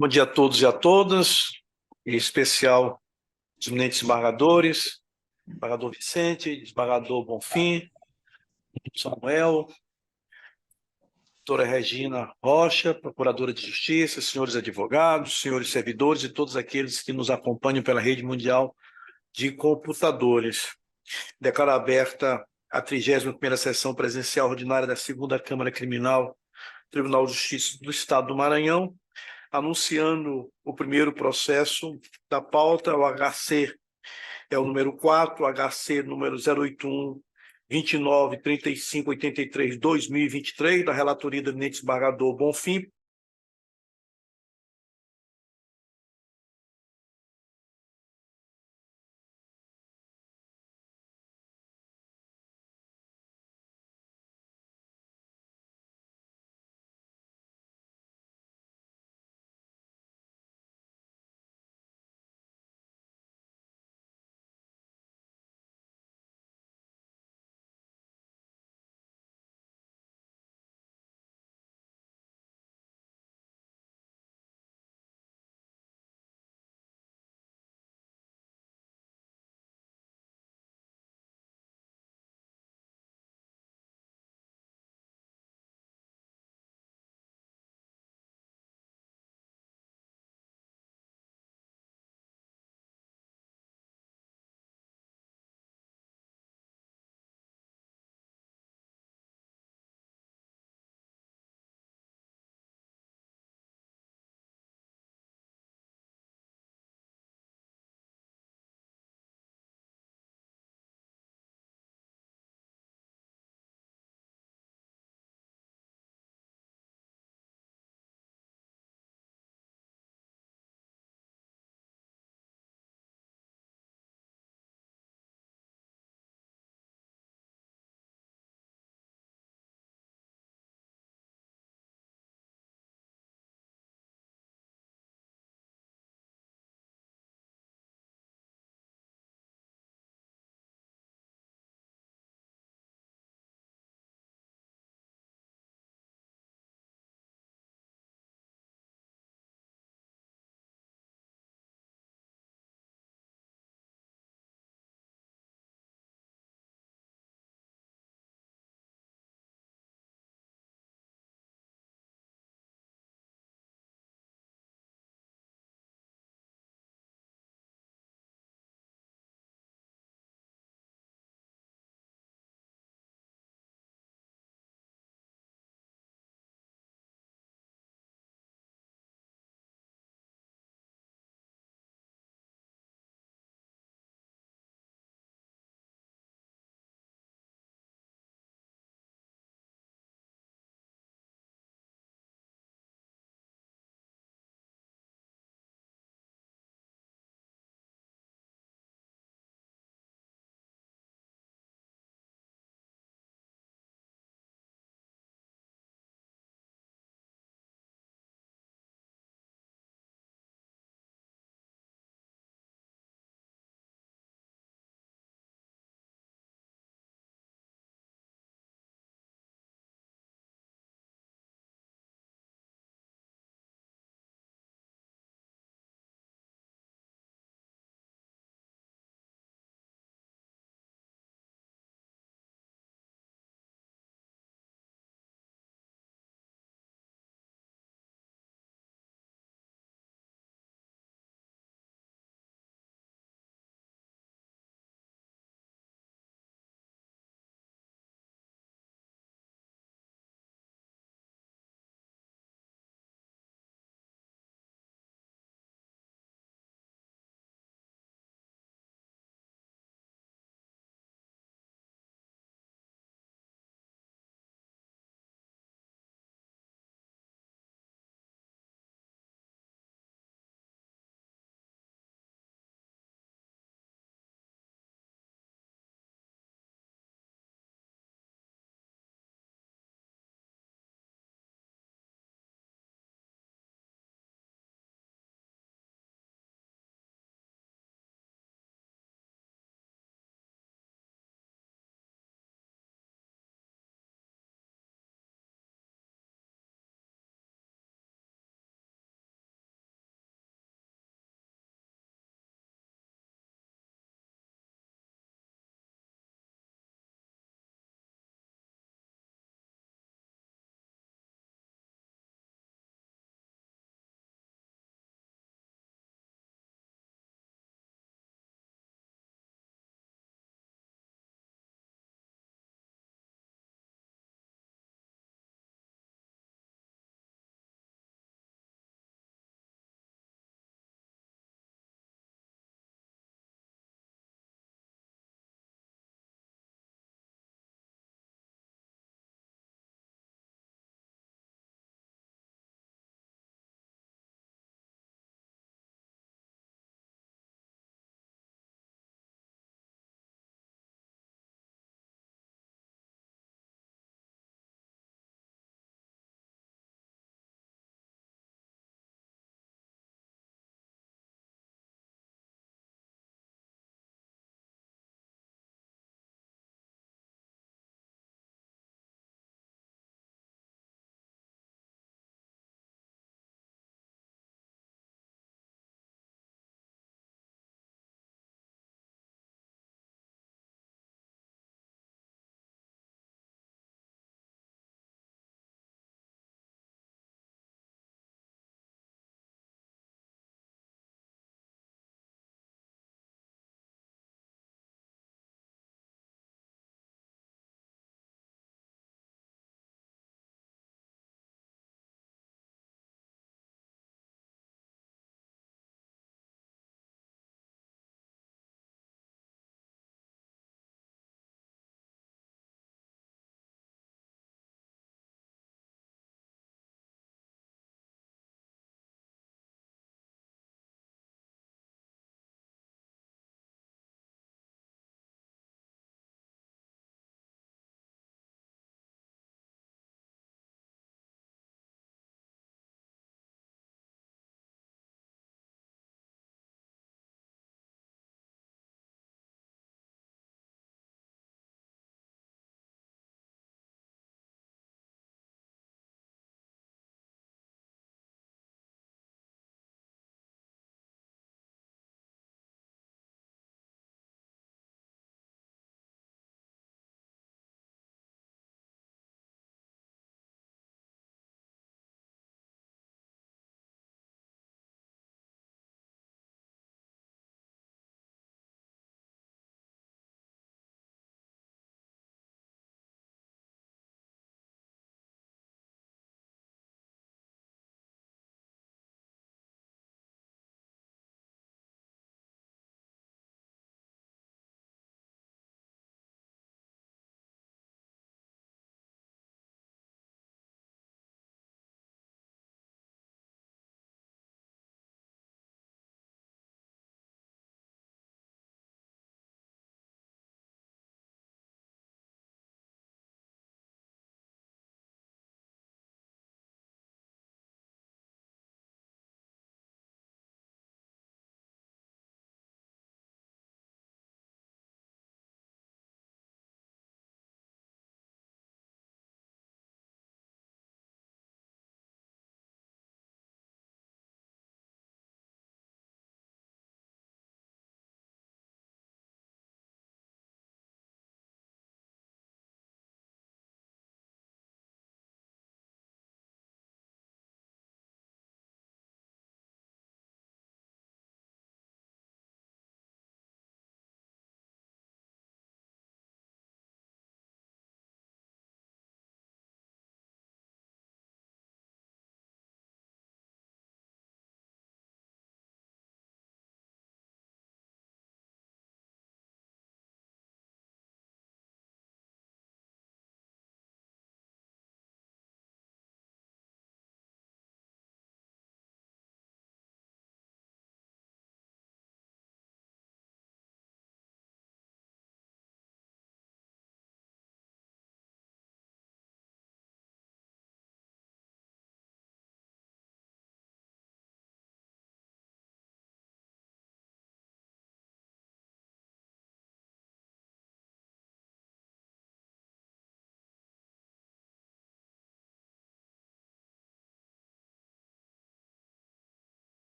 Bom dia a todos e a todas, em especial os eminentes desembargadores, desembargador Vicente, desembargador Bonfim, Samuel, doutora Regina Rocha, procuradora de Justiça, senhores advogados, senhores servidores e todos aqueles que nos acompanham pela rede mundial de computadores. Declaro aberta a 31ª sessão presencial ordinária da 2ª Câmara Criminal, Tribunal de Justiça do Estado do Maranhão, anunciando o primeiro processo da pauta, o HC é o número 4, HC número 081 29 35 83 2023, da relatoria do eminente desembargador Bonfim,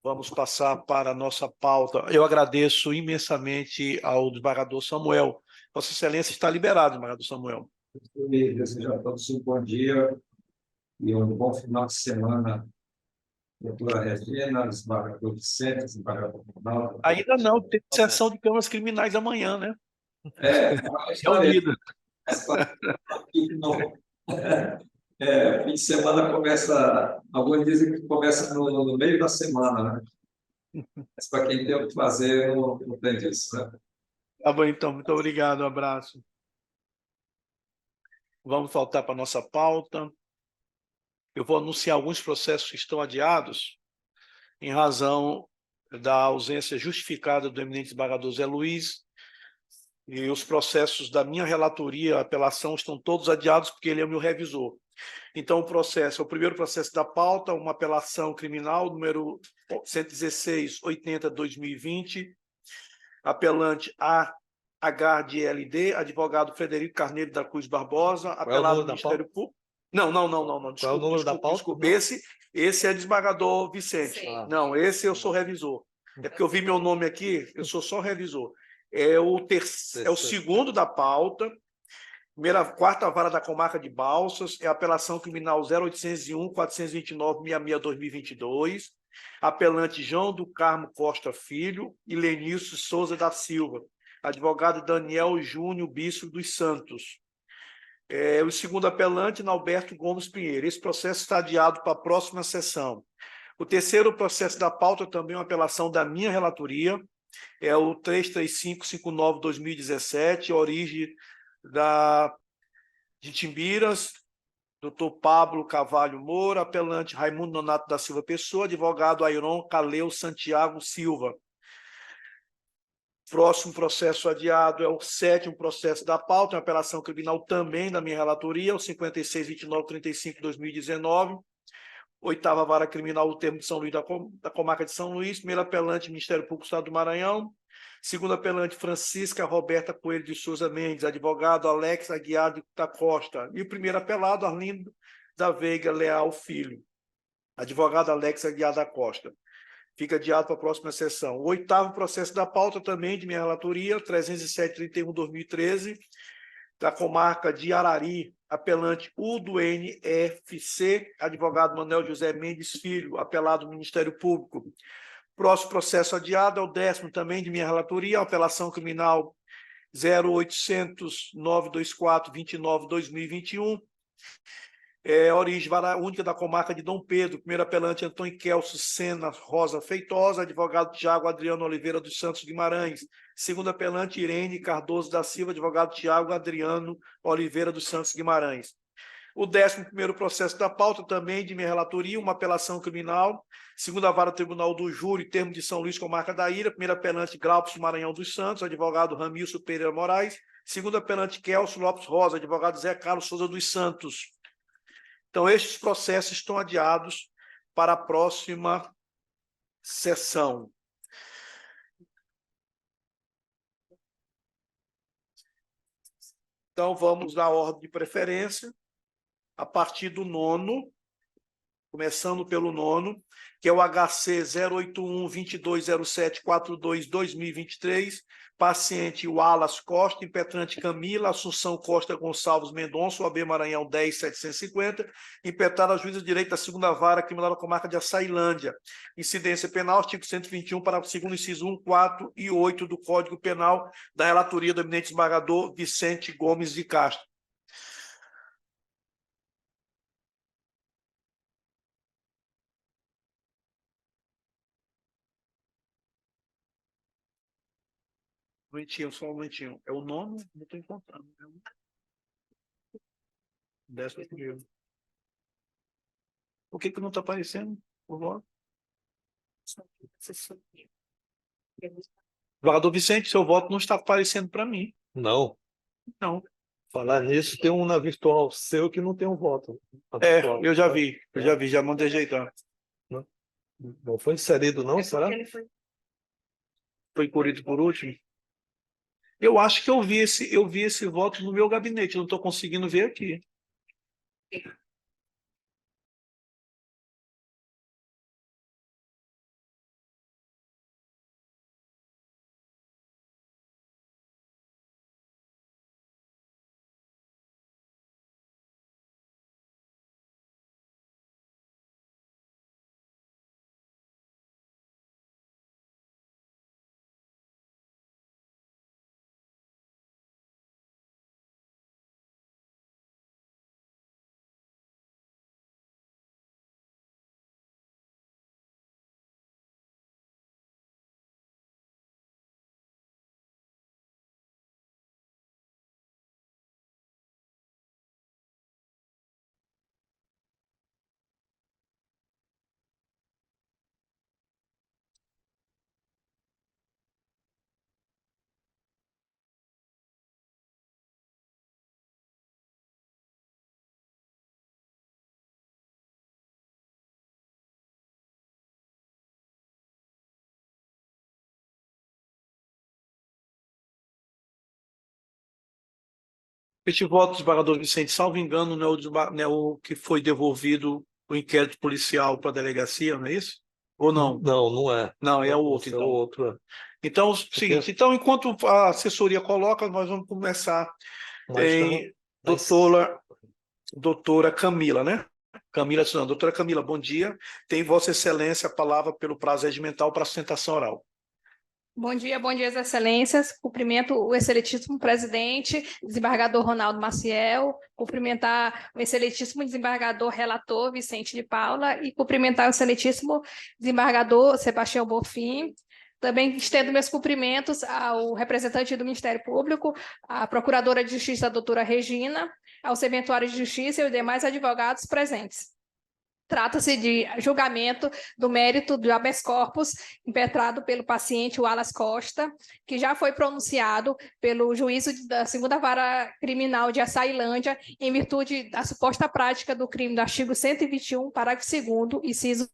Vamos passar para a nossa pauta. Eu agradeço imensamente ao desembargador Samuel. Vossa Excelência está liberado, desembargador Samuel. Eu desejo a todos um bom dia e um bom final de semana, doutora Regina, desembargador Vicente, desembargador Ronaldo. Ainda não, tem sessão de câmaras criminais amanhã, né? A história não. Fim de semana começa, alguns dizem que começa no meio da semana, né? Mas para quem tem o que fazer, não tem disso, né? Tá bom, então. Muito obrigado. Um abraço. Vamos voltar para a nossa pauta. Eu vou anunciar alguns processos que estão adiados em razão da ausência justificada do eminente desembargador Zé Luiz, e os processos da minha relatoria, apelação, estão todos adiados porque ele é o meu revisor. Então, o primeiro processo da pauta, uma apelação criminal, número 116/80/2020, apelante AHDLD, advogado Frederico Carneiro da Cruz Barbosa, apelado do Ministério Público. Não, Qual é o número da pauta? Desculpe. Esse é desembargador Vicente. Não, esse eu sou revisor. É porque eu vi meu nome aqui, eu sou só revisor. É o segundo da pauta, quarta vara da comarca de Balsas, é a apelação criminal 0801-429-66/2022, apelante João do Carmo Costa Filho e Lenício Souza da Silva, advogado Daniel Júnior Bispo dos Santos. O segundo apelante, Nalberto Gomes Pinheiro. Esse processo está adiado para a próxima sessão. O terceiro processo da pauta, também uma apelação da minha relatoria, é o 33559/2017, origem de Timbiras, doutor Pablo Carvalho Moura, apelante Raimundo Nonato da Silva Pessoa, advogado Airon Caleu Santiago Silva. Próximo processo adiado é o sétimo processo da pauta, uma apelação criminal também da minha relatoria, o 562935/2019, oitava vara criminal do termo de São Luís da comarca de São Luís, primeiro apelante Ministério Público do Estado do Maranhão, segundo apelante Francisca Roberta Coelho de Souza Mendes, advogado Alex Aguiar da Costa, e o primeiro apelado Arlindo da Veiga Leal Filho, advogado Alex Aguiar da Costa. Fica adiado para a próxima sessão. O oitavo processo da pauta, também de minha relatoria, 307/31/2013, da comarca de Arari, apelante UDO-NFC, advogado Manuel José Mendes Filho, apelado do Ministério Público. Próximo processo adiado é o 10º, também de minha relatoria, apelação criminal 0800-924-29/2021, origem vara única da comarca de Dom Pedro, primeiro apelante Antônio Kelso Sena Rosa Feitosa, advogado Tiago Adriano Oliveira dos Santos Guimarães, segundo apelante Irene Cardoso da Silva, advogado Tiago Adriano Oliveira dos Santos Guimarães. O 11º processo da pauta, também de minha relatoria, uma apelação criminal, segunda vara Tribunal do Júri, termo de São Luís, comarca da Ilha, primeiro apelante Glaucio Maranhão dos Santos, advogado Ramilson Pereira Moraes, segundo apelante Kelso Lopes Rosa, advogado Zé Carlos Souza dos Santos. Então, estes processos estão adiados para a próxima sessão. Então, vamos na ordem de preferência, a partir do 9º, começando pelo 9º, que é o HC 081-220742-2023, paciente Wallace Costa, impetrante Camila Assunção Costa Gonçalves Mendonça, OAB Maranhão 10.750, impetrada a juíza de direito da segunda vara criminal da comarca de Açailândia. Incidência penal, artigo 121, parágrafo 2º, inciso 1, 4 e 8 do Código Penal, da relatoria do eminente desembargador Vicente Gomes de Castro. Só um momentinho. É o 9º? Não estou encontrando. 11º. Por que não está aparecendo o voto? Desembargador Vicente, seu voto não está aparecendo para mim. Não. Não. Falar nisso, tem um na virtual seu que não tem um voto. Eu já vi, já mandei ajeitar. Não foi inserido, não, será? Foi incluído por último? Eu acho que eu vi esse voto no meu gabinete, não estou conseguindo ver aqui. Este voto do desembargador Vicente, salvo engano, não é o que foi devolvido o inquérito policial para a delegacia, não é isso? Ou não? Não, não é. Não, é o outro, Esse é o então. outro. Então, seguinte, então, enquanto a assessoria coloca, nós vamos começar. Mas Tem mas- doutora Camila, né? Camila, não, doutora Camila, bom dia. Tem Vossa Excelência a palavra pelo prazo regimental para sustentação oral. Bom dia, Excelências. Cumprimento o excelentíssimo presidente, desembargador Ronaldo Maciel, cumprimentar o excelentíssimo desembargador relator Vicente de Paula e cumprimentar o excelentíssimo desembargador Sebastião Bonfim. Também estendo meus cumprimentos ao representante do Ministério Público, à Procuradora de Justiça, a doutora Regina, ao Serventuário de Justiça e os demais advogados presentes. Trata-se de julgamento do mérito do habeas corpus impetrado pelo paciente Wallace Costa, que já foi pronunciado pelo juízo da segunda vara criminal de Açailândia, em virtude da suposta prática do crime do artigo 121, parágrafo 2º, inciso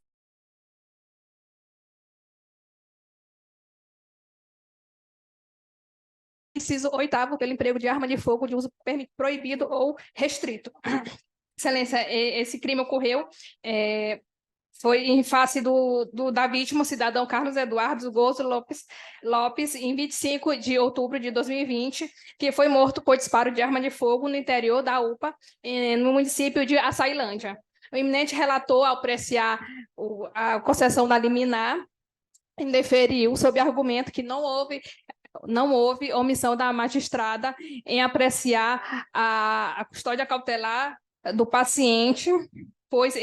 8º, pelo emprego de arma de fogo de uso proibido ou restrito. Excelência, esse crime ocorreu foi em face da vítima, o cidadão Carlos Eduardo Gozo Lopes, em 25 de outubro de 2020, que foi morto por disparo de arma de fogo no interior da UPA, no município de Açailândia. O eminente relator, ao apreciar a concessão da liminar, indeferiu sob argumento que não houve omissão da magistrada em apreciar a custódia cautelar do paciente, pois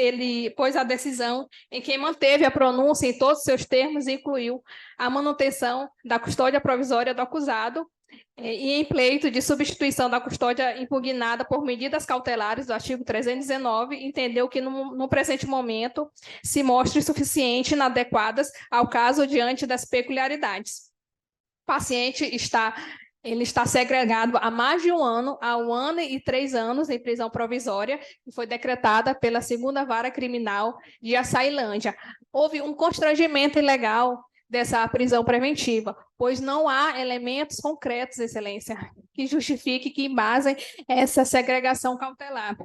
a decisão em que manteve a pronúncia em todos os seus termos incluiu a manutenção da custódia provisória do acusado e em pleito de substituição da custódia impugnada por medidas cautelares do artigo 319, entendeu que no presente momento se mostre suficiente e inadequadas ao caso diante das peculiaridades. O paciente está segregado há mais de um ano, há 1 ano e 3 anos em prisão provisória, que foi decretada pela segunda vara criminal de Açailândia. Houve um constrangimento ilegal dessa prisão preventiva, pois não há elementos concretos, Excelência, que justifiquem, que embasem essa segregação cautelar.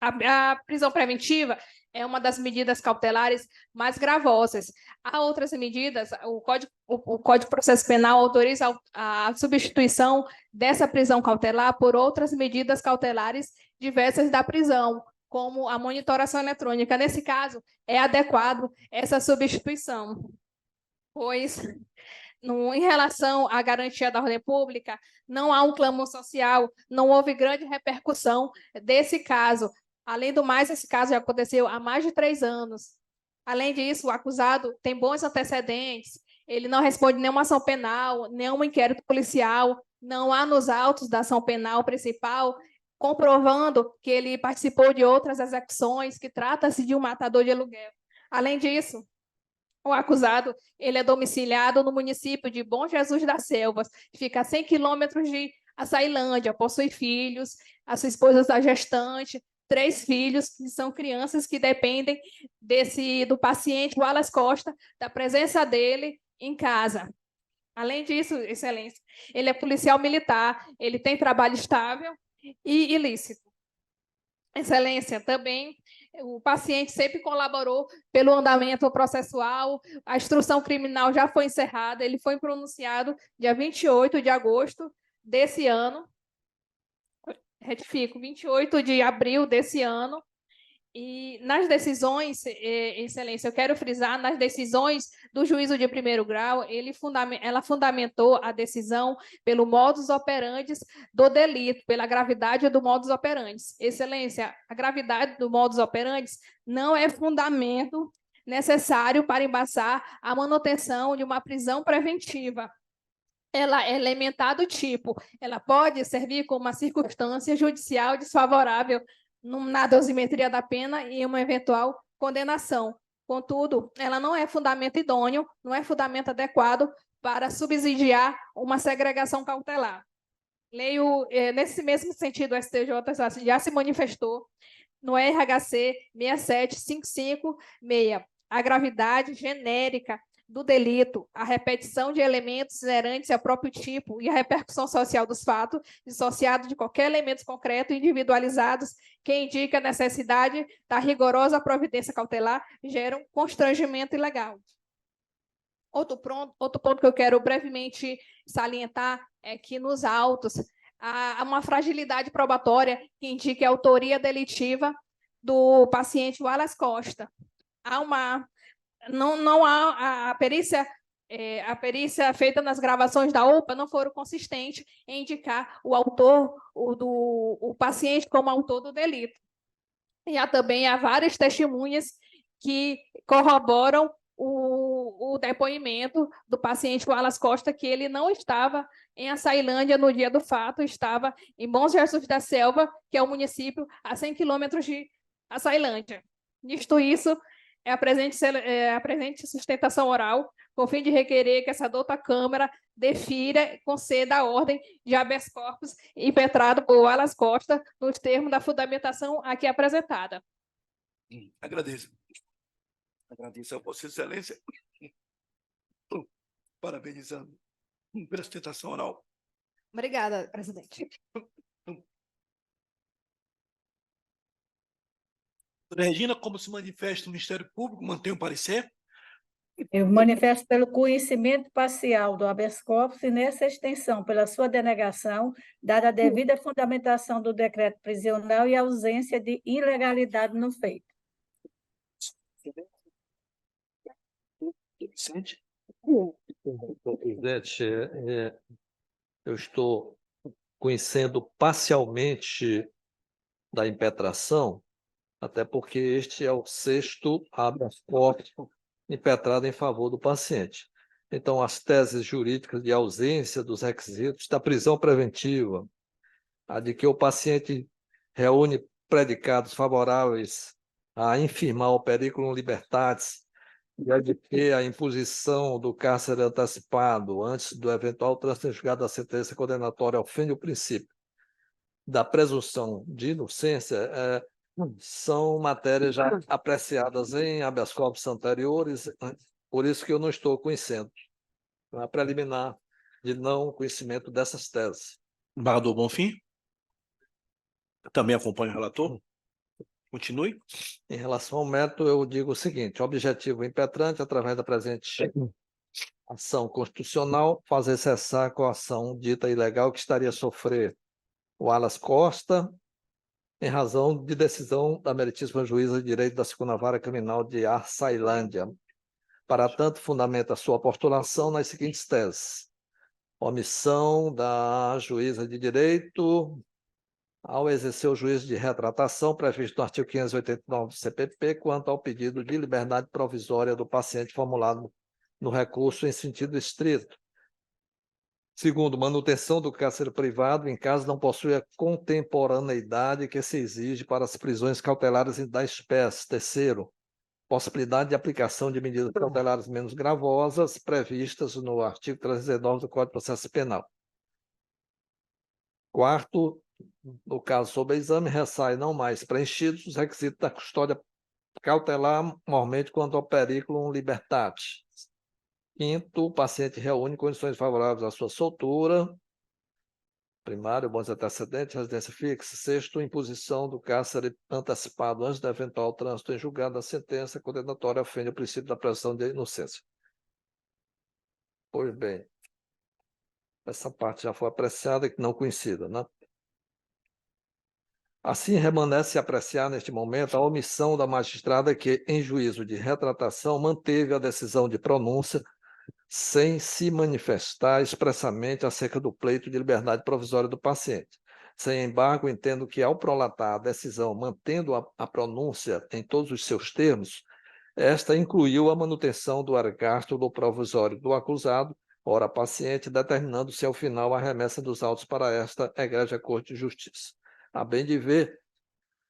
A prisão preventiva é uma das medidas cautelares mais gravosas. Há outras medidas, o Código de Processo Penal autoriza a substituição dessa prisão cautelar por outras medidas cautelares diversas da prisão, como a monitoração eletrônica. Nesse caso, é adequado essa substituição, pois, em relação à garantia da ordem pública, não há um clamor social, não houve grande repercussão desse caso. Além do mais, esse caso já aconteceu há mais de 3 anos. Além disso, o acusado tem bons antecedentes, ele não responde nenhuma ação penal, nenhum inquérito policial, não há nos autos da ação penal principal, comprovando que ele participou de outras execuções, que trata-se de um matador de aluguel. Além disso, o acusado ele é domiciliado no município de Bom Jesus das Selvas, fica a 100 quilômetros de Açailândia, possui filhos, a sua esposa está gestante, 3 filhos, que são crianças que dependem do paciente Wallace Costa, da presença dele em casa. Além disso, Excelência, ele é policial militar, ele tem trabalho estável e ilícito. Excelência, também o paciente sempre colaborou pelo andamento processual, a instrução criminal já foi encerrada, ele foi pronunciado dia 28 de agosto desse ano, retifico, 28 de abril desse ano, e nas decisões, Excelência, eu quero frisar, nas decisões do juízo de primeiro grau, ela fundamentou a decisão pelo modus operandi do delito, pela gravidade do modus operandi. Excelência, a gravidade do modus operandi não é fundamento necessário para embaçar a manutenção de uma prisão preventiva. Ela é elementar do tipo, ela pode servir como uma circunstância judicial desfavorável na dosimetria da pena e uma eventual condenação. Contudo, ela não é fundamento idôneo, não é fundamento adequado para subsidiar uma segregação cautelar. Leio, nesse mesmo sentido, o STJ já se manifestou no RHC 67556. A gravidade genérica do delito, a repetição de elementos inerentes ao próprio tipo e a repercussão social dos fatos, dissociado de qualquer elemento concreto individualizados que indica a necessidade da rigorosa providência cautelar, geram constrangimento ilegal. Outro ponto que eu quero brevemente salientar é que nos autos há uma fragilidade probatória que indique a autoria delitiva do paciente Wallace Costa. Não há a perícia feita nas gravações da UPA não foram consistentes em indicar o autor, o paciente como autor do delito. E há várias testemunhas que corroboram o depoimento do paciente Wallace Costa, que ele não estava em Açailândia no dia do fato, estava em Bom Jesus da Selva, que é um município a 100 quilômetros de Açailândia. Visto isso, a presente sustentação oral, com o fim de requerer que essa douta Câmara defira e conceda a ordem de habeas corpus impetrado por Wallace Costa nos termos da fundamentação aqui apresentada. Agradeço. Agradeço a Vossa Excelência, parabenizando pela sustentação oral. Obrigada, presidente. Doutora Regina, como se manifesta o Ministério Público, mantém o parecer? Eu manifesto pelo conhecimento parcial do habeas corpus e nessa extensão pela sua denegação, dada a devida fundamentação do decreto prisional e ausência de ilegalidade no feito. Vicente? Presidente, eu estou conhecendo parcialmente da impetração, até porque este é o 6º habeas corpus impetrado em favor do paciente. Então, as teses jurídicas de ausência dos requisitos da prisão preventiva, a de que o paciente reúne predicados favoráveis a infirmar o periculum libertatis, e a de que a imposição do cárcere antecipado antes do eventual trânsito em julgado da sentença condenatória ofende o princípio da presunção de inocência, são matérias já apreciadas em habeas corpus anteriores, por isso que eu não estou conhecendo. É preliminar de não conhecimento dessas teses. Embargador Bonfim? Também acompanho o relator? Continue. Em relação ao método, eu digo o seguinte: o objetivo impetrante, através da presente ação constitucional, fazer cessar a coação dita ilegal que estaria a sofrer o Wallace Costa, em razão de decisão da meritíssima juíza de direito da 2ª Vara Criminal de Açailândia. Para tanto, fundamenta sua postulação nas seguintes teses: omissão da juíza de direito ao exercer o juízo de retratação previsto no artigo 589 do CPP quanto ao pedido de liberdade provisória do paciente formulado no recurso em sentido estrito. Segundo, manutenção do cárcere privado em caso não possua contemporaneidade que se exige para as prisões cautelares da espécie. Terceiro, possibilidade de aplicação de medidas cautelares menos gravosas previstas no artigo 319 do Código de Processo Penal. Quarto, no caso sob exame, ressai não mais preenchidos os requisitos da custódia cautelar, mormente quanto ao periculum libertatis. Quinto, o paciente reúne condições favoráveis à sua soltura. Primário, bons antecedentes, residência fixa. Sexto, imposição do cárcere antecipado antes do eventual trânsito em julgado da sentença condenatória ofende o princípio da presunção de inocência. Pois bem, essa parte já foi apreciada e não conhecida, né? Assim, remanesce apreciar neste momento a omissão da magistrada que, em juízo de retratação, manteve a decisão de pronúncia sem se manifestar expressamente acerca do pleito de liberdade provisória do paciente. Sem embargo, entendo que, ao prolatar a decisão mantendo a pronúncia em todos os seus termos, esta incluiu a manutenção do ergástulo do provisório do acusado, ora paciente, determinando-se ao final a remessa dos autos para esta Egrégia Corte de Justiça. A bem de ver,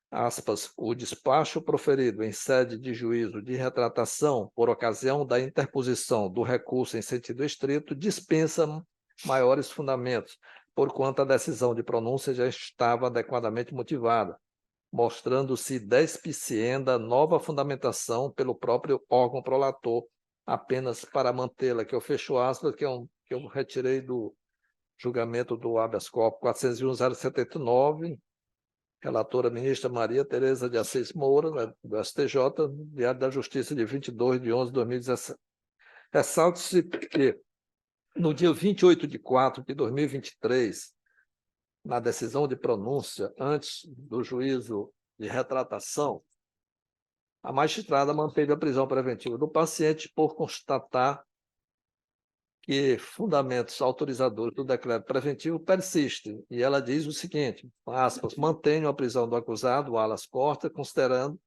aspas, o despacho proferido em sede de juízo de retratação por ocasião da interposição do recurso em sentido estrito dispensa maiores fundamentos, porquanto a decisão de pronúncia já estava adequadamente motivada, mostrando-se despicienda nova fundamentação pelo próprio órgão prolator, apenas para mantê-la, que eu fecho aspas, que eu retirei do julgamento do habeas corpus 401.079, relatora ministra Maria Tereza de Assis Moura, né, do STJ, Diário da Justiça de 22 de 11 de 2017. Ressalte-se que, no dia 28 de 4 de 2023, na decisão de pronúncia, antes do juízo de retratação, a magistrada manteve a prisão preventiva do paciente por constatar que fundamentos autorizadores do decreto preventivo persistem. E ela diz o seguinte, aspas, mantenho a prisão do acusado, Wallace Porter, considerando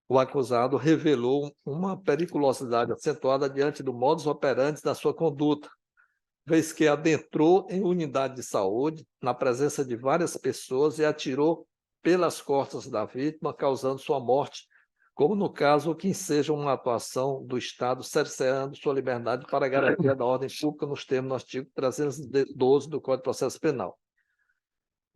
o acusado revelou uma periculosidade acentuada diante do modus operandi da sua conduta, vez que adentrou em unidade de saúde, na presença de várias pessoas, e atirou pelas costas da vítima, causando sua morte, como no caso que enseja uma atuação do Estado cerceando sua liberdade para a garantia da ordem pública nos termos do artigo 312 do Código de Processo Penal.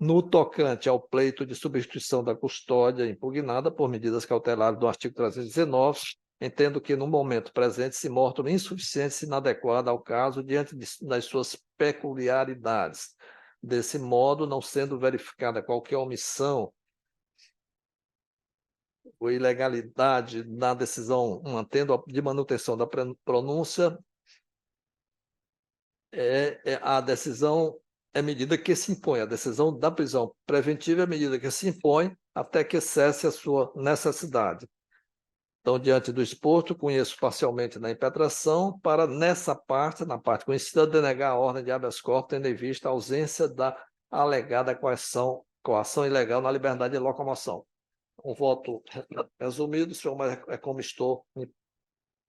No tocante ao pleito de substituição da custódia impugnada por medidas cautelares do artigo 319, entendo que, no momento presente, se mostra insuficiente e inadequada ao caso diante das suas peculiaridades. Desse modo, não sendo verificada qualquer omissão ou ilegalidade na decisão, mantendo de manutenção da pronúncia, a decisão é medida que se impõe. A decisão da prisão preventiva é medida que se impõe até que cesse a sua necessidade. Então, diante do exposto, conheço parcialmente na impetração para, nessa parte, na parte conhecida, denegar a ordem de habeas corpus, tendo em vista a ausência da alegada coação ilegal na liberdade de locomoção. Um voto resumido, senhor, mas é como estou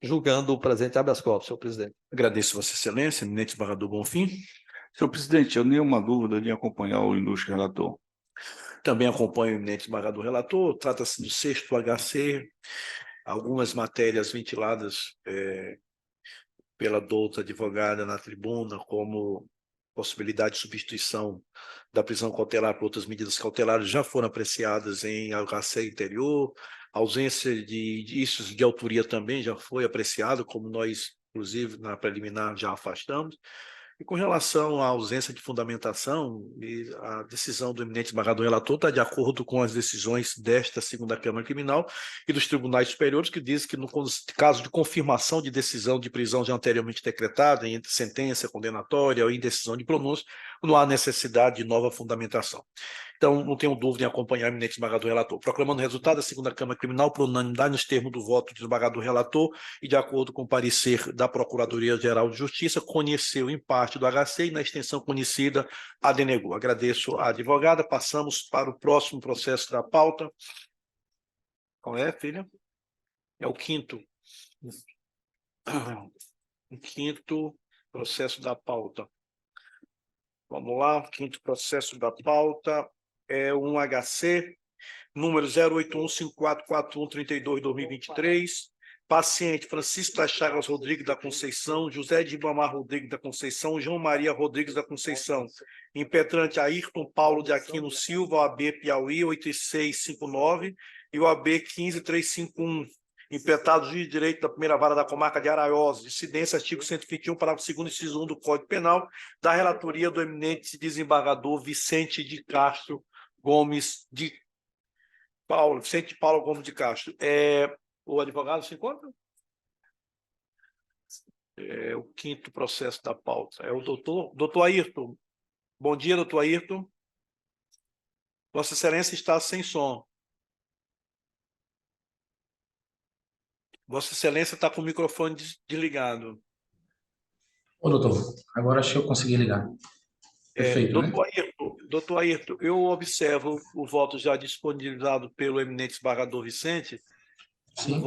julgando o presente habeas corpus, senhor presidente. Agradeço, Vossa Excelência, eminente desembargador Bonfim. Senhor presidente, eu nenhuma dúvida de acompanhar o ilustre relator. Também acompanho o eminente desembargador relator. Trata-se do 6º HC, algumas matérias ventiladas pela douta advogada na tribuna, como possibilidade de substituição da prisão cautelar por outras medidas cautelares, já foram apreciadas em HC interior. A ausência de indícios de autoria também já foi apreciada, como nós, inclusive, na preliminar já afastamos. E com relação à ausência de fundamentação, a decisão do eminente desembargador relator está de acordo com as decisões desta 2ª Câmara Criminal e dos tribunais superiores, que diz que no caso de confirmação de decisão de prisão já anteriormente decretada, em sentença condenatória ou em decisão de pronúncia, não há necessidade de nova fundamentação. Então, não tenho dúvida em acompanhar o eminente desembargador relator. Proclamando o resultado da 2ª Câmara Criminal por unanimidade nos termos do voto do desembargador relator e de acordo com o parecer da Procuradoria-Geral de Justiça, conheceu em parte do HC e na extensão conhecida a denegou. Agradeço à advogada. Passamos para o próximo processo da pauta. Qual é, filha? É o 5º. O 5º processo da pauta. Vamos lá, 5º processo da pauta é um HC, número 081544132-2023, paciente Francisco Chagas Rodrigues da Conceição, José de Ibamar Rodrigues da Conceição, João Maria Rodrigues da Conceição, impetrante Ayrton Paulo de Aquino Silva, OAB Piauí 8659 e OAB 15351, impetado juiz de direito da primeira vara da comarca de Araiós, dissidência artigo 121, parágrafo 2º, inciso 1 do Código Penal, da relatoria do eminente desembargador Vicente de Castro Gomes de Paulo, Vicente Paulo Gomes de Castro. O advogado se encontra? É o 5º processo da pauta. É o doutor Ayrton. Bom dia, doutor Ayrton. Vossa Excelência está sem som. Vossa Excelência está com o microfone desligado. Ô, doutor, agora acho que eu consegui ligar. Perfeito, né? Doutor Ayrton, eu observo o voto já disponibilizado pelo eminente desembargador Vicente. Sim. O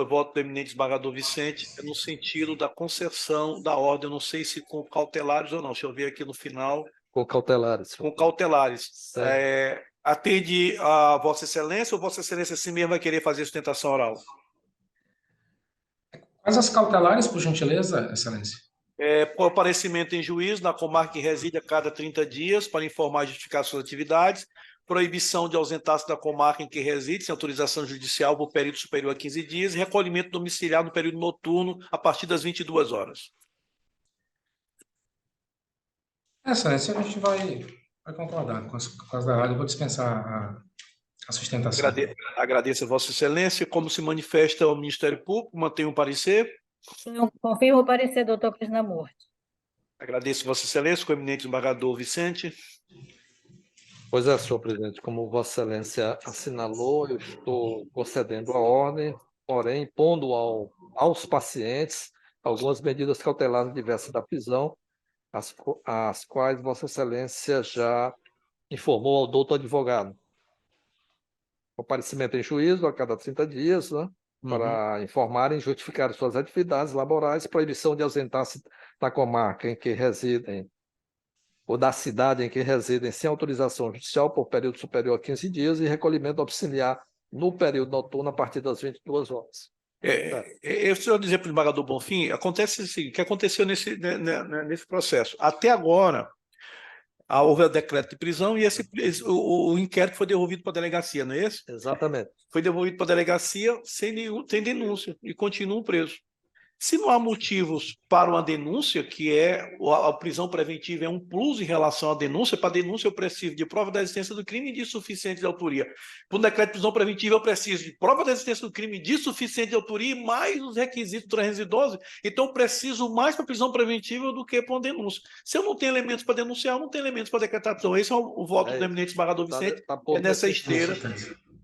voto do eminente desembargador Vicente é no sentido da concessão da ordem, eu não sei se com cautelares ou não, deixa eu ver aqui no final. Com cautelares. Com cautelares. Atende a Vossa Excelência ou Vossa Excelência assim mesmo vai querer fazer sustentação oral? Quais as cautelares, por gentileza, Excelência? Comparecimento em juízo na comarca que reside a cada 30 dias para informar e justificar suas atividades, proibição de ausentar-se da comarca em que reside, sem autorização judicial por período superior a 15 dias, e recolhimento domiciliar no período noturno a partir das 22 horas. Excelência, a gente vai concordar com as da rádio, eu vou dispensar a sustentação. Agradeço a Vossa Excelência. Como se manifesta o Ministério Público, mantém o parecer. Confirmo o parecer, doutor Krishnamurti. Agradeço Vossa Excelência, com o eminente desembargador Vicente. Pois é, senhor presidente, como Vossa Excelência assinalou, eu estou concedendo a ordem, porém, impondo aos pacientes algumas medidas cautelares diversas da prisão, as quais Vossa Excelência já informou ao doutor advogado. Comparecimento em juízo a cada 30 dias, né, para informarem e justificarem suas atividades laborais, proibição de ausentar-se da comarca em que residem ou da cidade em que residem sem autorização judicial por período superior a 15 dias e recolhimento auxiliar no período noturno a partir das 22 horas. Eu só dizer para o desembargador Bonfim, acontece o seguinte, que aconteceu nesse processo. Até agora, houve o decreto de prisão e o inquérito foi devolvido para a delegacia, não é esse? Exatamente. Foi devolvido para a delegacia sem denúncia e continuam presos. Se não há motivos para uma denúncia, que é a prisão preventiva é um plus em relação à denúncia, para a denúncia eu preciso de prova da existência do crime de suficiente de autoria. Para um decreto de prisão preventiva eu preciso de prova da existência do crime de suficiente de autoria e mais os requisitos 312. Então eu preciso mais para prisão preventiva do que para uma denúncia. Se eu não tenho elementos para denunciar, eu não tenho elementos para decretar a prisão. Esse é o voto do eminente desembargador Vicente, é nessa esteira.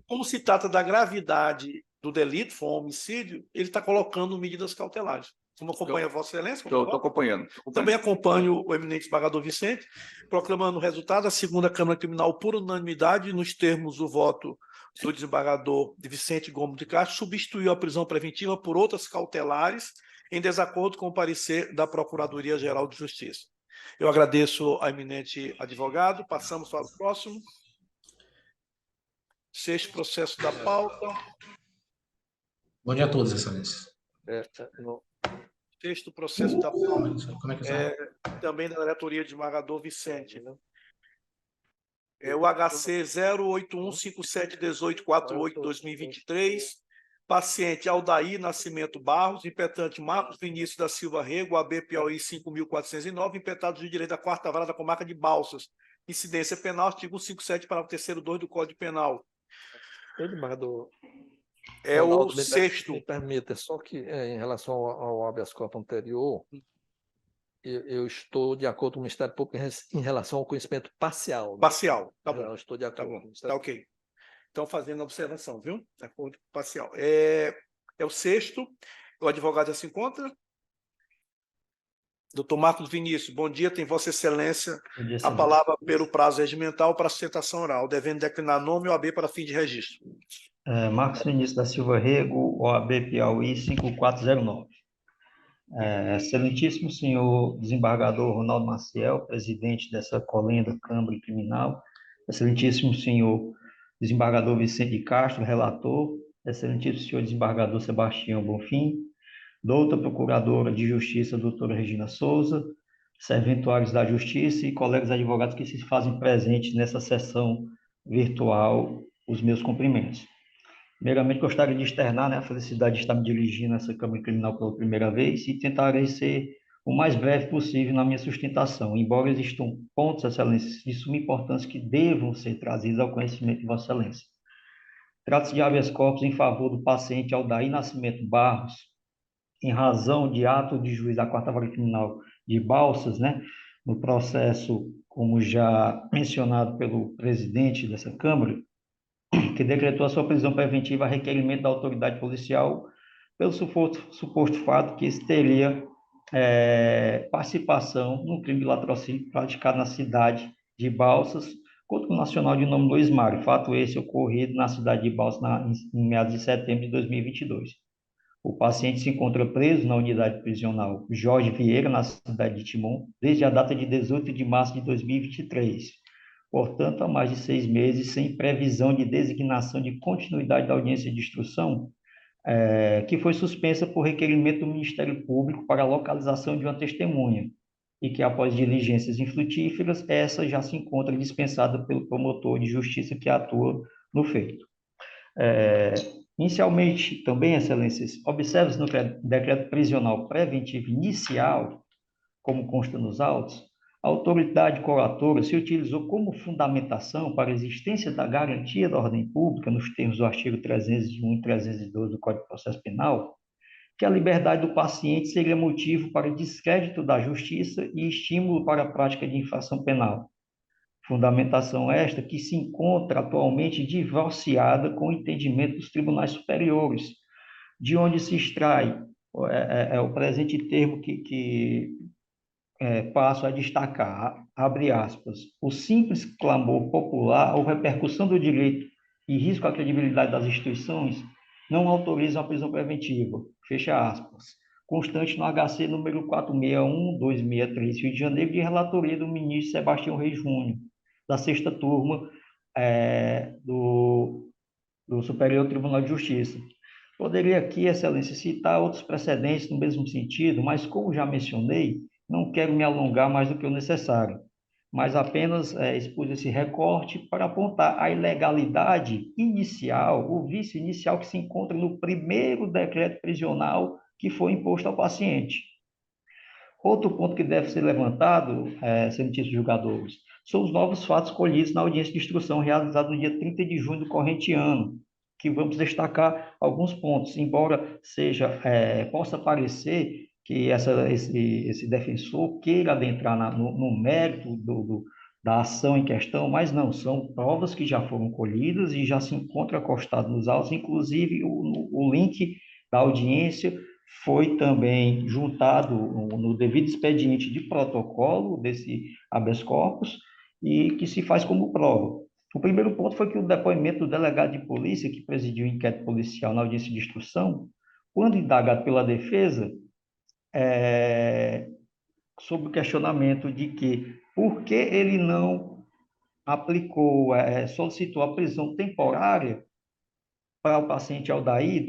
Como se trata da gravidade do delito, foi um homicídio, ele está colocando medidas cautelares. Como acompanha Vossa Excelência? Estou acompanhando. Também acompanho o eminente desembargador Vicente, proclamando o resultado. A segunda Câmara Criminal, por unanimidade, nos termos do voto do desembargador Vicente Gomes de Castro, substituiu a prisão preventiva por outras cautelares, em desacordo com o parecer da Procuradoria-Geral de Justiça. Eu agradeço a eminente advogado. Passamos para o próximo. Sexto processo da pauta. Bom dia a todos, excelência. Sexto processo da pauta. Como é que Também da diretoria de desembargador Vicente. Né? É o HC 081571848-2023. Paciente Aldair Nascimento Barros, impetante Marcos Vinícius da Silva Rego, AB Piauí 5.409, impetado de direito da quarta vara da comarca de Balsas. Incidência penal, artigo 57, parágrafo 3º, 2 do Código Penal. Desembargador, é o sexto. Me permita, só que em relação ao habeas corpus anterior, eu estou de acordo com o Ministério Público em relação ao conhecimento parcial. Né? Parcial, tá bom. Eu estou de acordo com o Ministério Tá ok. Então, fazendo a observação, viu? De acordo com o parcial. É o sexto. O advogado já se encontra. Doutor Marcos Vinícius, bom dia. Tem Vossa Excelência a palavra pelo prazo regimental para sustentação oral, devendo declinar nome e OAB para fim de registro. Marcos Vinícius da Silva Rego, OAB Piauí 5409. Excelentíssimo senhor desembargador Ronaldo Maciel, presidente dessa colenda Câmara Criminal, excelentíssimo senhor desembargador Vicente de Castro, relator, excelentíssimo senhor desembargador Sebastião Bonfim, doutora procuradora de Justiça, doutora Regina Souza, serventuários da Justiça e colegas advogados que se fazem presentes nessa sessão virtual, os meus cumprimentos. Primeiramente, gostaria de externar, né, a felicidade de estar me dirigindo a essa Câmara Criminal pela primeira vez e tentarei ser o mais breve possível na minha sustentação, embora existam pontos, excelência, de suma importância que devam ser trazidos ao conhecimento de Vossa Excelência. Trata-se de habeas corpus em favor do paciente Aldair Nascimento Barros, em razão de ato de juiz da quarta vara criminal de Balsas, né, no processo, como já mencionado pelo presidente dessa Câmara, que decretou a sua prisão preventiva a requerimento da autoridade policial pelo suposto fato que esse teria participação no crime de latrocínio praticado na cidade de Balsas contra o nacional de nome Luiz Mário, fato esse ocorrido na cidade de Balsas em meados de setembro de 2022. O paciente se encontra preso na unidade prisional Jorge Vieira, na cidade de Timon, desde a data de 18 de março de 2023. Portanto, há mais de 6 meses, sem previsão de designação de continuidade da audiência de instrução, que foi suspensa por requerimento do Ministério Público para a localização de uma testemunha, e que, após diligências infrutíferas, essa já se encontra dispensada pelo promotor de justiça que atua no feito. Inicialmente, também, Excelências, observe-se no decreto prisional preventivo inicial, como consta nos autos, a autoridade coatora se utilizou como fundamentação para a existência da garantia da ordem pública, nos termos do artigo 301 e 312 do Código de Processo Penal, que a liberdade do paciente seria motivo para descrédito da justiça e estímulo para a prática de infração penal. Fundamentação esta que se encontra atualmente divorciada com o entendimento dos tribunais superiores, de onde se extrai o presente termo que passo a destacar, abre aspas, o simples clamor popular ou repercussão do direito e risco à credibilidade das instituições não autorizam a prisão preventiva, fecha aspas, constante no HC número 461/263, Rio de Janeiro, de relatoria do ministro Sebastião Reis Júnior, da 6ª turma do Superior Tribunal de Justiça. Poderia aqui, Excelência, citar outros precedentes no mesmo sentido, mas como já mencionei, não quero me alongar mais do que o necessário, mas apenas expus esse recorte para apontar a ilegalidade inicial, o vício inicial que se encontra no primeiro decreto prisional que foi imposto ao paciente. Outro ponto que deve ser levantado, senhores julgadores, são os novos fatos colhidos na audiência de instrução realizada no dia 30 de junho do corrente ano, que vamos destacar alguns pontos, embora possa parecer que esse defensor queira adentrar no mérito da ação em questão, mas não, são provas que já foram colhidas e já se encontra acostado nos autos, inclusive o link da audiência foi também juntado no devido expediente de protocolo desse habeas corpus e que se faz como prova. O primeiro ponto foi que o depoimento do delegado de polícia que presidiu o inquérito policial na audiência de instrução, quando indagado pela defesa, sobre o questionamento de que por que ele não aplicou, solicitou a prisão temporária para o paciente Aldair,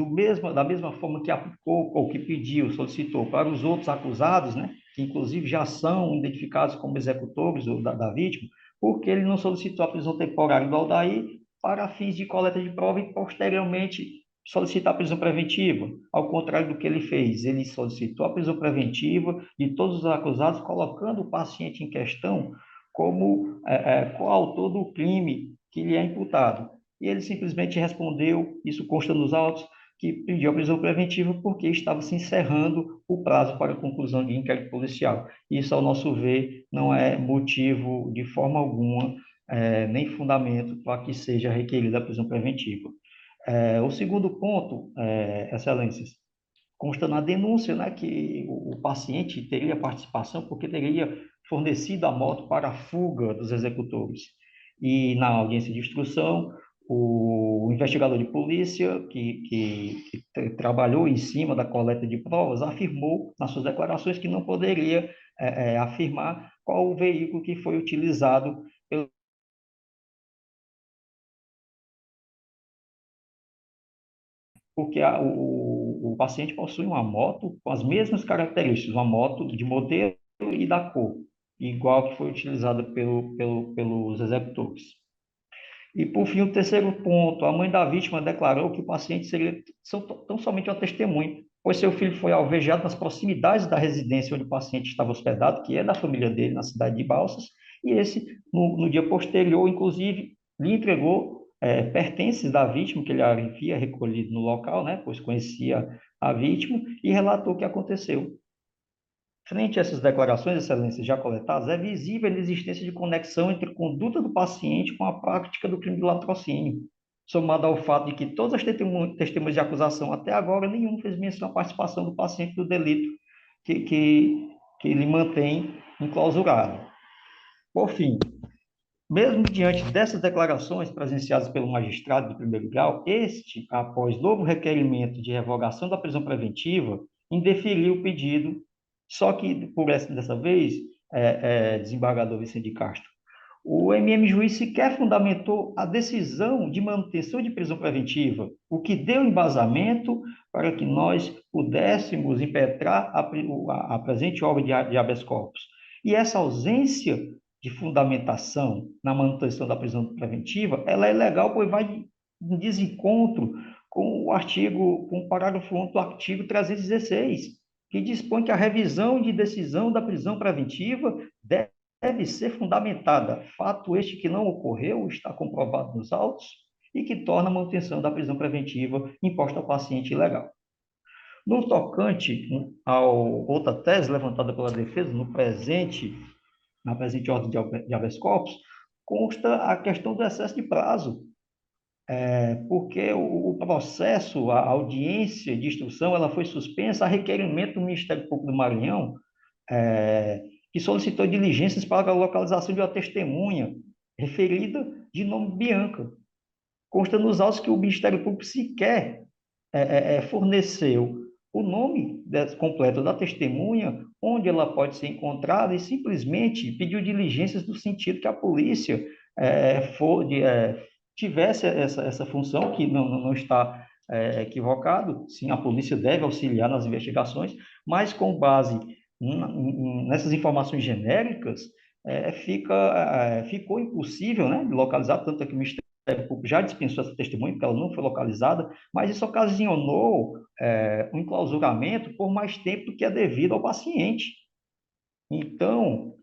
da mesma forma que aplicou ou que pediu, solicitou para os outros acusados, né, que inclusive já são identificados como executores da vítima, porque ele não solicitou a prisão temporária do Aldair para fins de coleta de prova e posteriormente solicitar a prisão preventiva, ao contrário do que ele fez. Ele solicitou a prisão preventiva de todos os acusados, colocando o paciente em questão como coautor do crime que lhe é imputado. E ele simplesmente respondeu, isso consta nos autos, que pediu a prisão preventiva porque estava se encerrando o prazo para a conclusão de inquérito policial. Isso, ao nosso ver, não é motivo de forma alguma, nem fundamento para que seja requerida a prisão preventiva. O segundo ponto, Excelências, consta na denúncia, né, que o paciente teria participação porque teria fornecido a moto para a fuga dos executores. E na audiência de instrução, o investigador de polícia, que trabalhou em cima da coleta de provas, afirmou nas suas declarações que não poderia afirmar qual o veículo que foi utilizado pelo porque o paciente possui uma moto com as mesmas características, uma moto de modelo e da cor, igual que foi utilizada pelos executores. E, por fim, o terceiro ponto, a mãe da vítima declarou que o paciente seria tão somente uma testemunha, pois seu filho foi alvejado nas proximidades da residência onde o paciente estava hospedado, que é da família dele, na cidade de Balsas, e esse, no dia posterior, inclusive, lhe entregou pertences da vítima, que ele havia recolhido no local, né, pois conhecia a vítima, e relatou o que aconteceu. Frente a essas declarações, Excelência, já coletadas, é visível a existência de conexão entre a conduta do paciente com a prática do crime de latrocínio, somado ao fato de que todas as testemunhas de acusação até agora, nenhum fez menção à participação do paciente do delito que ele mantém enclausurado. Por fim, mesmo diante dessas declarações presenciadas pelo magistrado de primeiro grau, este, após novo requerimento de revogação da prisão preventiva, indeferiu o pedido, só que, dessa vez, desembargador Vicente Castro, o juiz sequer fundamentou a decisão de manutenção de prisão preventiva, o que deu embasamento para que nós pudéssemos impetrar a presente obra de habeas corpus. E essa ausência de fundamentação na manutenção da prisão preventiva, ela é ilegal, pois vai em desencontro com com o parágrafo 1 do artigo 316, que dispõe que a revisão de decisão da prisão preventiva deve ser fundamentada. Fato este que não ocorreu, está comprovado nos autos, e que torna a manutenção da prisão preventiva imposta ao paciente ilegal. No tocante a outra tese levantada pela defesa, na presente ordem de habeas corpus, consta a questão do excesso de prazo, porque o processo, a audiência de instrução, ela foi suspensa a requerimento do Ministério Público do Maranhão, que solicitou diligências para a localização de uma testemunha referida de nome Bianca. Consta nos autos que o Ministério Público sequer forneceu o nome completo da testemunha, onde ela pode ser encontrada, e simplesmente pediu diligências no sentido que a polícia tivesse essa função, que não está equivocado. Sim, a polícia deve auxiliar nas investigações, mas com base nessas informações genéricas, ficou impossível, né, localizar, tanto é que o Ministério Público já dispensou essa testemunha, porque ela não foi localizada, mas isso ocasionou um enclausuramento por mais tempo do que é devido ao paciente. Então,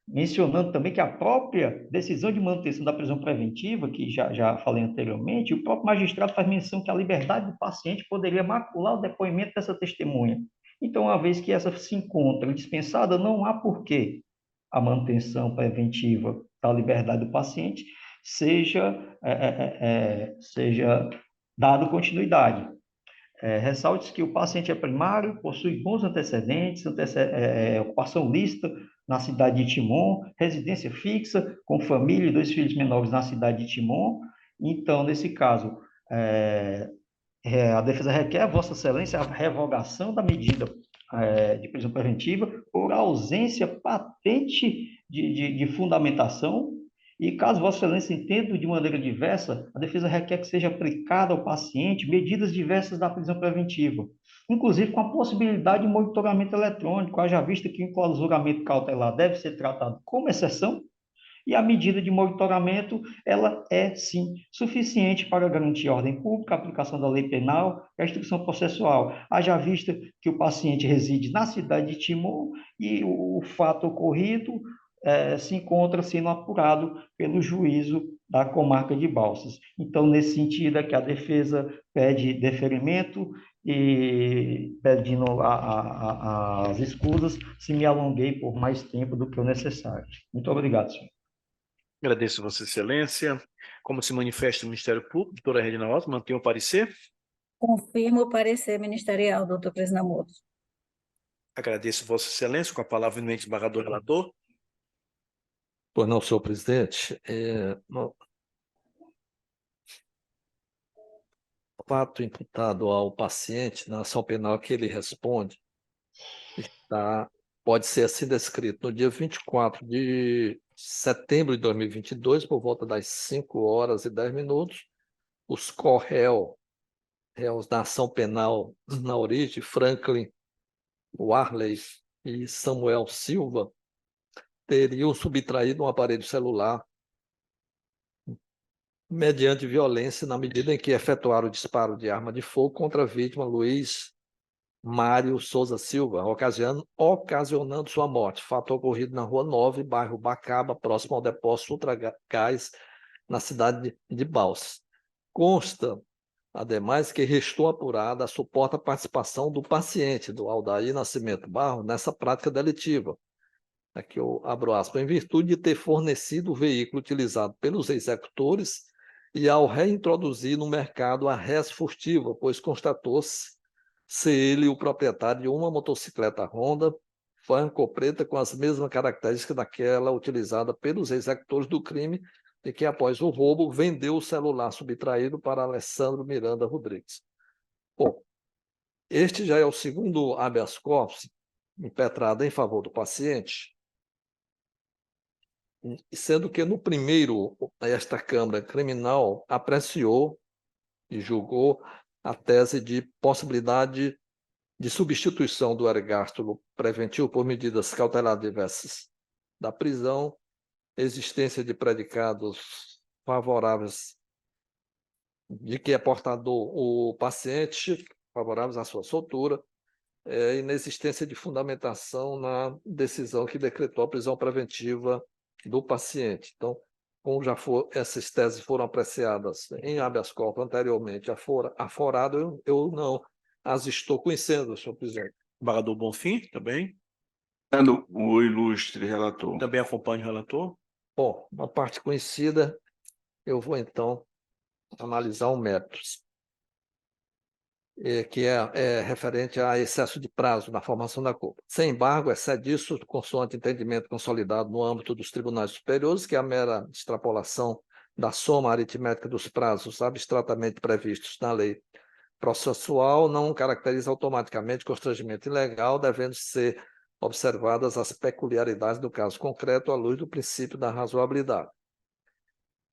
mencionando também que a própria decisão de manutenção da prisão preventiva, que já falei anteriormente, o próprio magistrado faz menção que a liberdade do paciente poderia macular o depoimento dessa testemunha. Então, uma vez que essa se encontra dispensada, não há porquê a manutenção preventiva da liberdade do paciente seja dado continuidade. Ressalte que o paciente é primário, possui bons antecedentes, ocupação lícita na cidade de Timon, residência fixa, com família e 2 filhos menores na cidade de Timon. Então, nesse caso, a defesa requer a Vossa Excelência a revogação da medida de prisão preventiva por ausência patente de fundamentação, e caso Vossa Excelência entenda de maneira diversa, a defesa requer que seja aplicada ao paciente medidas diversas da prisão preventiva, inclusive com a possibilidade de monitoramento eletrônico, haja vista que o enclausuramento cautelar deve ser tratado como exceção, e a medida de monitoramento, ela é, sim, suficiente para garantir a ordem pública, a aplicação da lei penal e a instrução processual, haja vista que o paciente reside na cidade de Timon e o fato ocorrido se encontra sendo apurado pelo juízo da comarca de Balsas. Então, nesse sentido, é que a defesa pede deferimento e pedindo as escusas, se me alonguei por mais tempo do que o necessário. Muito obrigado, senhor. Agradeço, Vossa Excelência. Como se manifesta o Ministério Público, doutora Regina Alves, mantém o parecer? Confirmo o parecer ministerial, doutor Crisnamoto. Agradeço, Vossa Excelência. Com a palavra, o desembargador relator. Pois não, senhor presidente. O fato imputado ao paciente na ação penal que ele responde pode ser assim descrito. No dia 24 de setembro de 2022, por volta das 5h10, os réus da ação penal na origem, Franklin Warley e Samuel Silva, teriam subtraído um aparelho celular mediante violência na medida em que efetuaram o disparo de arma de fogo contra a vítima Luiz Mário Souza Silva, ocasionando sua morte. Fato ocorrido na Rua 9, bairro Bacaba, próximo ao depósito Ultragás, na cidade de Balsas. Consta, ademais, que restou apurada a suposta participação do paciente, do Aldair Nascimento Barro, nessa prática delitiva. Aqui eu abro aspas, em virtude de ter fornecido o veículo utilizado pelos executores e ao reintroduzir no mercado a res furtiva, pois constatou-se ser ele o proprietário de uma motocicleta Honda Franco preta com as mesmas características daquela utilizada pelos executores do crime e que, após o roubo, vendeu o celular subtraído para Alessandro Miranda Rodrigues. Bom, este já é o segundo habeas corpus impetrado em favor do paciente, sendo que no primeiro, esta Câmara Criminal apreciou e julgou a tese de possibilidade de substituição do ergástulo preventivo por medidas cautelares diversas da prisão, existência de predicados favoráveis de que é portador o paciente, favoráveis à sua soltura, inexistência de fundamentação na decisão que decretou a prisão preventiva do paciente. Então, como essas teses foram apreciadas em habeas corpus anteriormente aforado, eu não as estou conhecendo, senhor presidente. Embargador Bonfim, também. O ilustre relator. Também acompanha o relator. Bom, uma parte conhecida, eu vou então analisar o mérito, que é referente a excesso de prazo na formação da culpa. Sem embargo, excede isso, consoante entendimento consolidado no âmbito dos tribunais superiores, que a mera extrapolação da soma aritmética dos prazos abstratamente previstos na lei processual não caracteriza automaticamente constrangimento ilegal, devendo ser observadas as peculiaridades do caso concreto à luz do princípio da razoabilidade.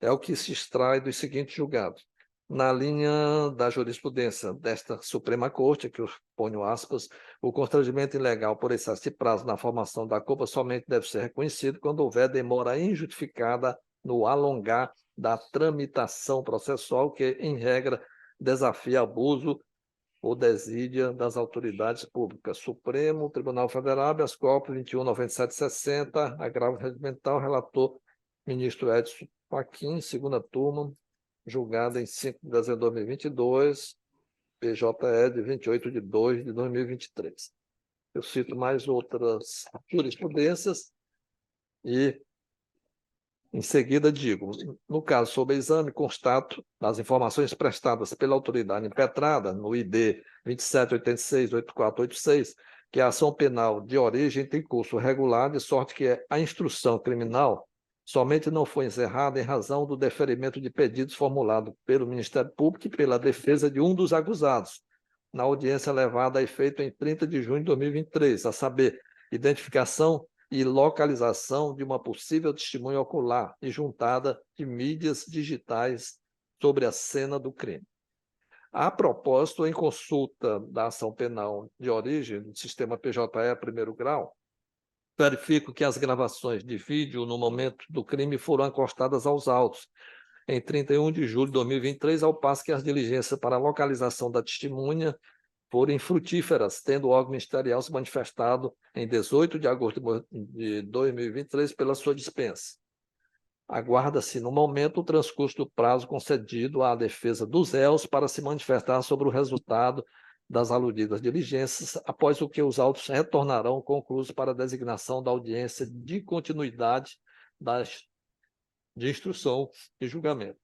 É o que se extrai dos seguintes julgados. Na linha da jurisprudência desta Suprema Corte, que eu ponho aspas, o constrangimento ilegal por excesso de prazo na formação da culpa somente deve ser reconhecido quando houver demora injustificada no alongar da tramitação processual, que, em regra, desafia abuso ou desídia das autoridades públicas. Supremo, Tribunal Federal, habeas corpus 21.9760, agravo regimental, relator ministro Edson Fachin, segunda turma, julgada em 5 de dezembro de 2022, PJE de 28 de 2 de 2023. Eu cito mais outras jurisprudências e, em seguida, digo, no caso sobre exame, constato das informações prestadas pela autoridade impetrada, no ID 2786-8486, que a ação penal de origem tem curso regular, de sorte que a instrução criminal somente não foi encerrada em razão do deferimento de pedidos formulado pelo Ministério Público e pela defesa de um dos acusados, na audiência levada a efeito em 30 de junho de 2023, a saber, identificação e localização de uma possível testemunha ocular e juntada de mídias digitais sobre a cena do crime. A propósito, em consulta da ação penal de origem do sistema PJE primeiro grau, verifico que as gravações de vídeo no momento do crime foram acostadas aos autos, em 31 de julho de 2023, ao passo que as diligências para a localização da testemunha foram infrutíferas, tendo o órgão ministerial se manifestado em 18 de agosto de 2023 pela sua dispensa. Aguarda-se, no momento, o transcurso do prazo concedido à defesa dos réus para se manifestar sobre o resultado das aludidas diligências, após o que os autos retornarão conclusos para a designação da audiência de continuidade de instrução e julgamento.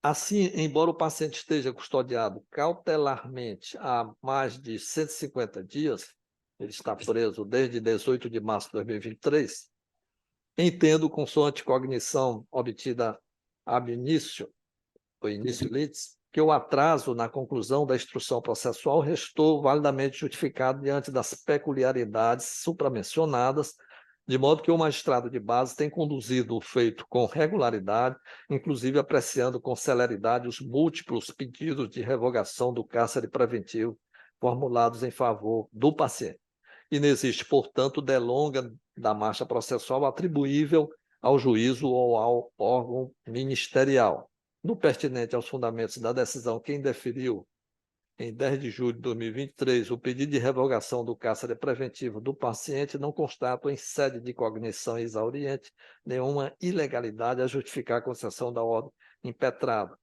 Assim, embora o paciente esteja custodiado cautelarmente há mais de 150 dias, ele está preso desde 18 de março de 2023, entendo, consoante cognição obtida ab início, ou início litis, que o atraso na conclusão da instrução processual restou validamente justificado diante das peculiaridades supramencionadas, de modo que o magistrado de base tem conduzido o feito com regularidade, inclusive apreciando com celeridade os múltiplos pedidos de revogação do cárcere preventivo formulados em favor do paciente. E não existe, portanto, delonga da marcha processual atribuível ao juízo ou ao órgão ministerial. No pertinente aos fundamentos da decisão que indeferiu, em 10 de julho de 2023, o pedido de revogação do cárcere preventivo do paciente, não constato em sede de cognição exauriente nenhuma ilegalidade a justificar a concessão da ordem impetrada.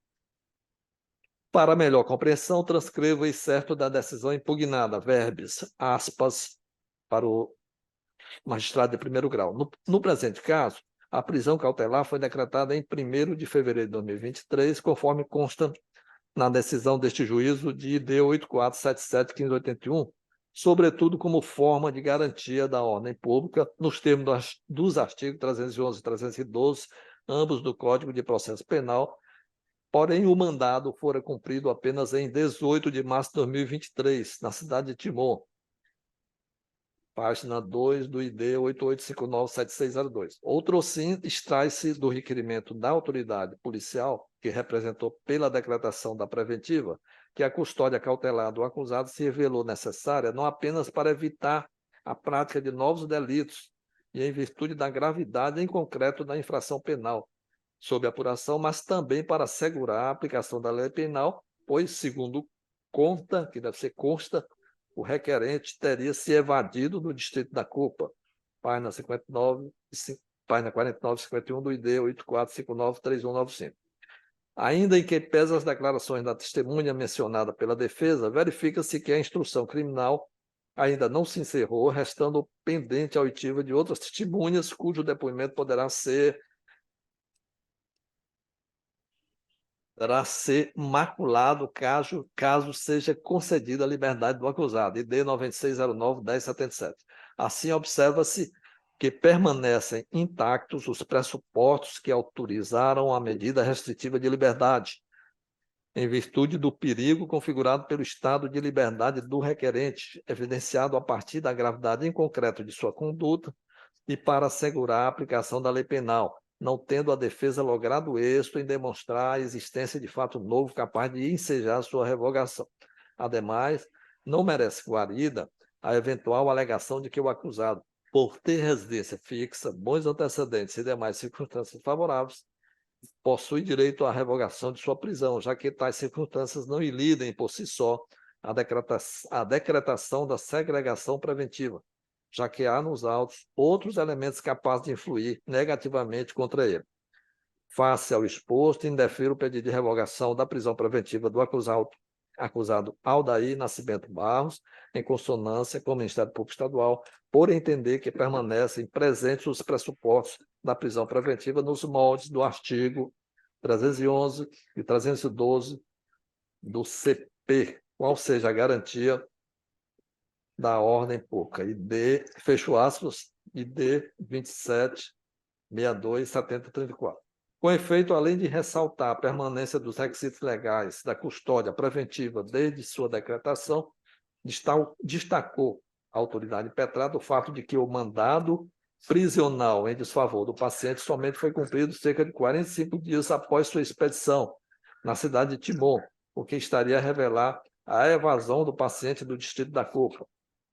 Para melhor compreensão, transcrevo o excerto da decisão impugnada, verbis, aspas, para o magistrado de primeiro grau. No presente caso, a prisão cautelar foi decretada em 1º de fevereiro de 2023, conforme consta na decisão deste juízo de ID 8477-1581, sobretudo como forma de garantia da ordem pública, nos termos dos artigos 311 e 312, ambos do Código de Processo Penal, porém o mandado fora cumprido apenas em 18 de março de 2023, na cidade de Timon, página 2 do ID 88597602. Outro sim extrai-se do requerimento da autoridade policial, que representou pela decretação da preventiva, que a custódia cautelar do acusado se revelou necessária não apenas para evitar a prática de novos delitos e em virtude da gravidade em concreto da infração penal sob apuração, mas também para assegurar a aplicação da lei penal, pois, segundo conta, que deve ser consta, o requerente teria se evadido do distrito da culpa, página 59, página 49 e 51 do ID 84593195. Ainda em que pese as declarações da testemunha mencionada pela defesa, verifica-se que a instrução criminal ainda não se encerrou, restando pendente a oitiva de outras testemunhas, cujo depoimento poderá ser maculado caso seja concedida a liberdade do acusado, ID 9609-1077. Assim, observa-se que permanecem intactos os pressupostos que autorizaram a medida restritiva de liberdade, em virtude do perigo configurado pelo estado de liberdade do requerente, evidenciado a partir da gravidade em concreto de sua conduta, e para assegurar a aplicação da lei penal, não tendo a defesa logrado êxito em demonstrar a existência de fato novo capaz de ensejar sua revogação. Ademais, não merece guarida a eventual alegação de que o acusado, por ter residência fixa, bons antecedentes e demais circunstâncias favoráveis, possui direito à revogação de sua prisão, já que tais circunstâncias não ilidem por si só a decretação da segregação preventiva, já que há nos autos outros elementos capazes de influir negativamente contra ele. Face ao exposto, indefiro o pedido de revogação da prisão preventiva do acusado Aldair Nascimento Barros, em consonância com o Ministério Público Estadual, por entender que permanecem presentes os pressupostos da prisão preventiva nos moldes do artigo 311 e 312 do CP, qual seja a garantia da ordem pública, ID, fecho aspas, ID 27627034. Com efeito, além de ressaltar a permanência dos requisitos legais da custódia preventiva desde sua decretação, destacou a autoridade impetrada o fato de que o mandado prisional em desfavor do paciente somente foi cumprido cerca de 45 dias após sua expedição na cidade de Timon, o que estaria a revelar a evasão do paciente do distrito da culpa.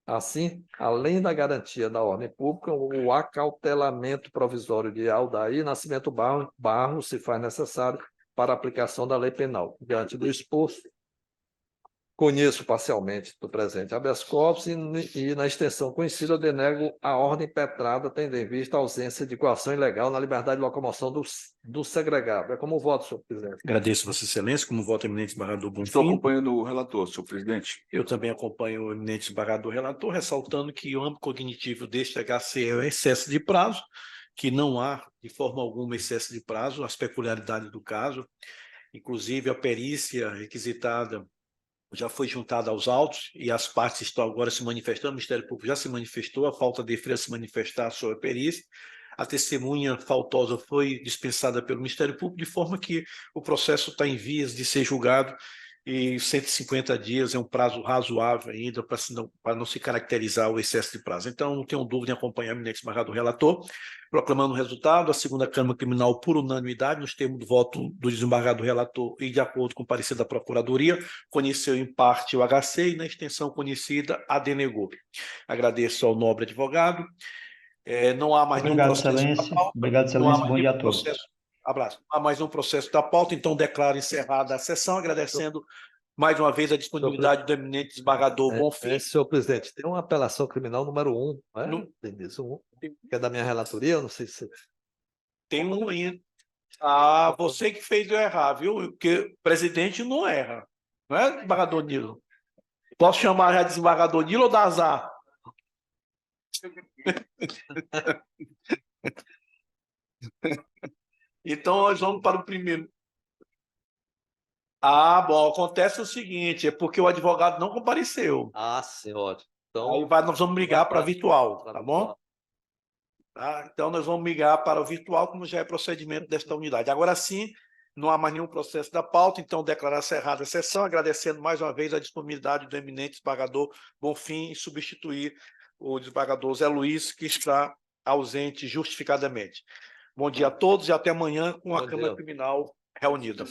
Assim, além da garantia da ordem pública, o acautelamento provisório de Aldair Nascimento Barros se faz necessário para a aplicação da lei penal. Diante do exposto, conheço parcialmente do presente habeas corpus e, na extensão conhecida, denego a ordem impetrada, tendo em vista a ausência de coação ilegal na liberdade de locomoção do segregado. É como voto, senhor presidente. Agradeço, Vossa Excelência, como voto eminente desembargador Estou Bonfim. acompanhando o relator, senhor presidente. Eu também acompanho o eminente desembargador relator, ressaltando que o âmbito cognitivo deste HC é o excesso de prazo, que não há, de forma alguma, excesso de prazo, as peculiaridades do caso, inclusive a perícia requisitada já foi juntada aos autos e as partes estão agora se manifestando, o Ministério Público já se manifestou, a falta de defesa se manifestar sobre a perícia, a testemunha faltosa foi dispensada pelo Ministério Público, de forma que o processo está em vias de ser julgado e 150 dias é um prazo razoável ainda para não se caracterizar o excesso de prazo. Então, não tenho dúvida em acompanhar o eminente desembargador relator, proclamando o resultado, a segunda Câmara Criminal por unanimidade, nos termos do voto do desembargador relator e de acordo com o parecer da Procuradoria, conheceu em parte o HC e na extensão conhecida a denegou. Agradeço ao nobre advogado. Não há mais nenhum processo da pauta. Obrigado, Excelência. Bom dia a todos. Abraço. Há mais um processo da pauta, então declaro encerrada a sessão, agradecendo mais uma vez a disponibilidade do eminente desembargador Bonfim. Senhor presidente, tem uma apelação criminal número 1, não é? Tem isso, 1, que é da minha relatoria, eu não sei se... Tem um ainda. Você que fez eu errar, viu? Porque o presidente não erra. Não é, desembargador Nilo? Posso chamar já de desembargador Nilo ou Dazar? Então, nós vamos para o primeiro. Bom, acontece o seguinte, é porque o advogado não compareceu. Sim, ótimo. Então, Aí nós vamos migrar para virtual, tá bom? Então, nós vamos migrar para o virtual, como já é procedimento desta unidade. Agora sim, não há mais nenhum processo da pauta, então declarar encerrada a sessão, agradecendo mais uma vez a disponibilidade do eminente desembargador Bonfim em substituir o desembargador Zé Luiz, que está ausente justificadamente. Bom dia a todos e até amanhã com a Câmara Criminal reunida.